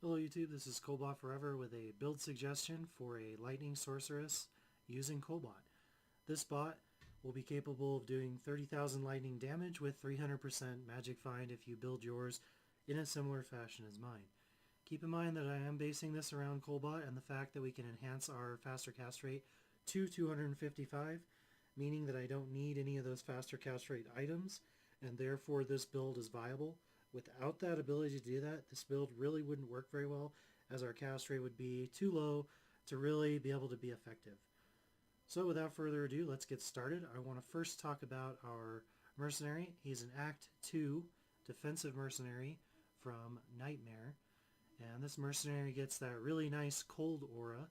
Hello YouTube, this is Kolbot Forever with a build suggestion for a Lightning Sorceress using Kolbot. This bot will be capable of doing 30,000 lightning damage with 300% magic find if you build yours in a similar fashion as mine. Keep in mind that I am basing this around Kolbot and the fact that we can enhance our faster cast rate to 255, meaning that I don't need any of those faster cast rate items, and therefore this build is viable. Without that ability to do that, this build really wouldn't work very well, as our cast rate would be too low to really be able to be effective. So without further ado, let's get started. I want to first talk about our Mercenary. He's an Act 2 defensive Mercenary from Nightmare. And this Mercenary gets that really nice cold aura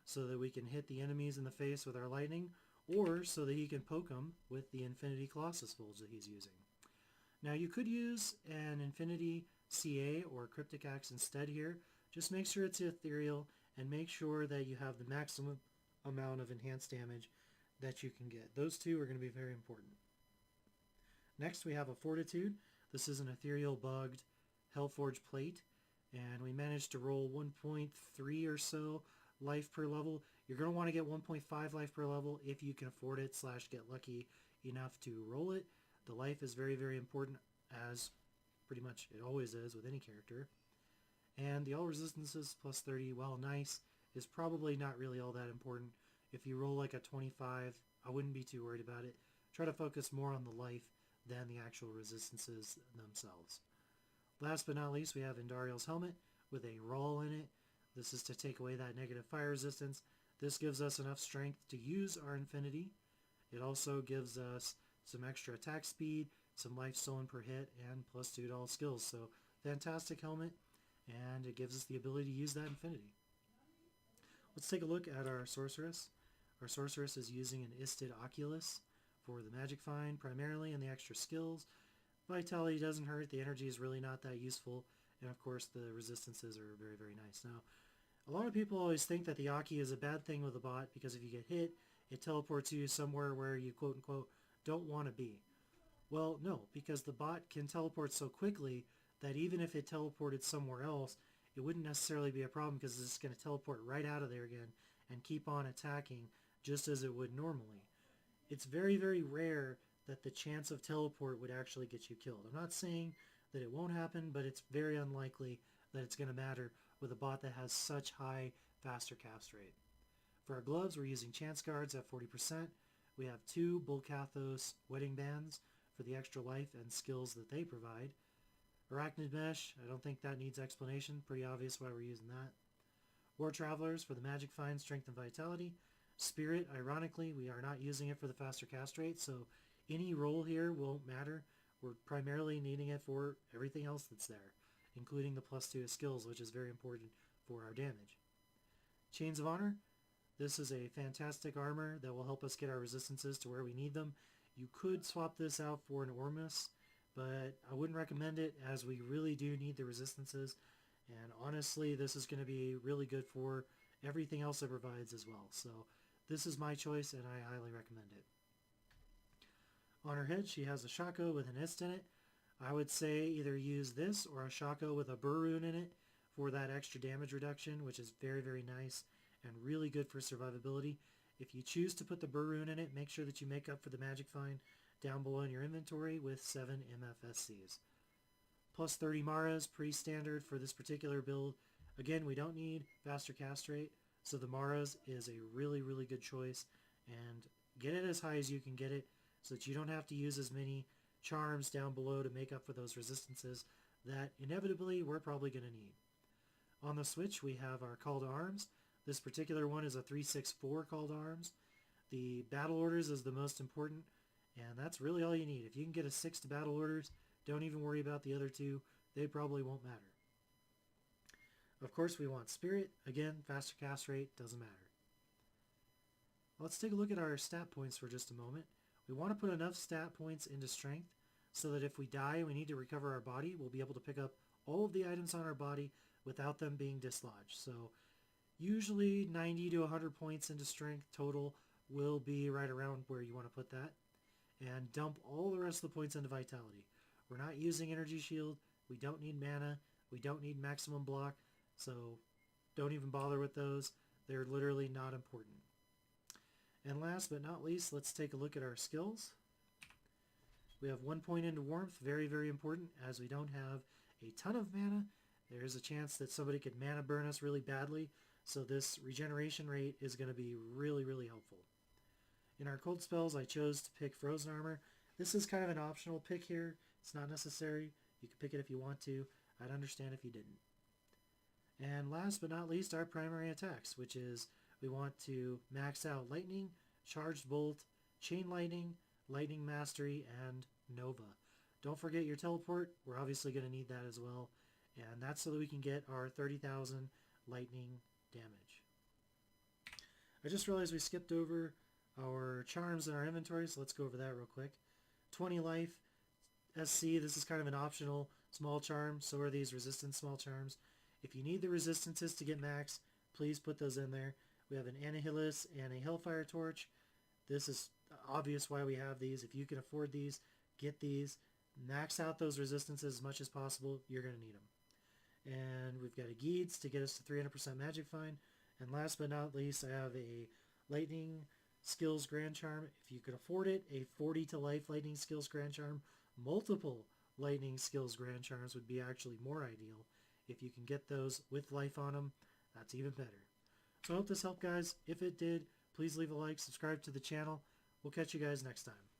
so that we can hit the enemies in the face with our lightning, or so that he can poke them with the Infinity Colossus Bulge that he's using. Now you could use an Infinity CA or Cryptic Axe instead here. Just make sure it's ethereal and make sure that you have the maximum amount of enhanced damage that you can get. Those two are going to be very important. Next we have a Fortitude. This is an ethereal bugged Hellforge plate, and we managed to roll 1.3 or so life per level. You're going to want to get 1.5 life per level if you can afford it / get lucky enough to roll it. The life is very, very important, as pretty much it always is with any character. And the all resistances plus 30, while nice, is probably not really all that important. If you roll like a 25, I wouldn't be too worried about it. Try to focus more on the life than the actual resistances themselves. Last but not least, we have Indariel's helmet with a roll in it. This is to take away that negative fire resistance. This gives us enough strength to use our Infinity. It also gives us some extra attack speed, some life stolen per hit, and plus 2 to all skills. So fantastic helmet, and it gives us the ability to use that Infinity. Let's take a look at our Sorceress. Our Sorceress is using an Isted Oculus for the magic find primarily and the extra skills. Vitality doesn't hurt, the energy is really not that useful, and of course the resistances are very, very nice. Now, a lot of people always think that the Aki is a bad thing with a bot because if you get hit, it teleports you somewhere where you quote-unquote don't want to be. Well, no, because the bot can teleport so quickly that even if it teleported somewhere else, it wouldn't necessarily be a problem because it's just going to teleport right out of there again and keep on attacking just as it would normally. It's very, very rare that the chance of teleport would actually get you killed. I'm not saying that it won't happen, but it's very unlikely that it's going to matter with a bot that has such high faster cast rate. For our gloves, we're using Chance Guards at 40%. We have 2 Bulkathos wedding bands for the extra life and skills that they provide. Arachnid Mesh, I don't think that needs explanation. Pretty obvious why we're using that. War Travelers for the magic find, strength, and vitality. Spirit, ironically, we are not using it for the faster cast rate, so any roll here won't matter. We're primarily needing it for everything else that's there, including the plus 2 skills, which is very important for our damage. Chains of Honor, this is a fantastic armor that will help us get our resistances to where we need them. You could swap this out for an Ormus, but I wouldn't recommend it as we really do need the resistances. And honestly, this is going to be really good for everything else it provides as well. So this is my choice and I highly recommend it. On her head, she has a Shako with an Ist in it. I would say either use this or a Shako with a Burr rune in it for that extra damage reduction, which is very, very nice and really good for survivability. If you choose to put the Burr rune in it, make sure that you make up for the magic find down below in your inventory with 7 MFSCs. Plus 30 Maras, pretty standard for this particular build. Again, we don't need faster cast rate, so the Maras is a really, really good choice. And get it as high as you can get it so that you don't have to use as many charms down below to make up for those resistances that inevitably we're probably going to need. On the switch, we have our Call to Arms. This particular one is a 364 Call to Arms. The battle orders is the most important, and that's really all you need. If you can get a 6 to battle orders, don't even worry about the other 2. They probably won't matter. Of course, we want Spirit. Again, faster cast rate, doesn't matter. Let's take a look at our stat points for just a moment. We want to put enough stat points into Strength so that if we die and we need to recover our body, we'll be able to pick up all of the items on our body without them being dislodged. So usually 90 to 100 points into Strength total will be right around where you want to put that. And dump all the rest of the points into Vitality. We're not using Energy Shield. We don't need mana. We don't need maximum block. So don't even bother with those. They're literally not important. And last but not least, let's take a look at our skills. We have 1 point into warmth, very, very important, as we don't have a ton of mana. There is a chance that somebody could mana burn us really badly, so this regeneration rate is going to be really, really helpful. In our cold spells, I chose to pick Frozen Armor. This is kind of an optional pick here. It's not necessary. You can pick it if you want to. I'd understand if you didn't. And last but not least, our primary attacks, which is we want to max out Lightning, Charged Bolt, Chain Lightning, Lightning Mastery, and Nova. Don't forget your Teleport. We're obviously going to need that as well. And that's so that we can get our 30,000 lightning damage. I just realized we skipped over our charms in our inventory, so let's go over that real quick. 20 life, SC, this is kind of an optional small charm, so are these resistance small charms. If you need the resistances to get max, please put those in there. We have an Annihilus and a Hellfire Torch. This is obvious why we have these. If you can afford these, get these. Max out those resistances as much as possible. You're going to need them. And we've got a Geeds to get us to 300% Magic Find. And last but not least, I have a Lightning Skills Grand Charm. If you could afford it, a 40 to life Lightning Skills Grand Charm. Multiple Lightning Skills Grand Charms would be actually more ideal. If you can get those with life on them, that's even better. So I hope this helped, guys. If it did, please leave a like, subscribe to the channel. We'll catch you guys next time.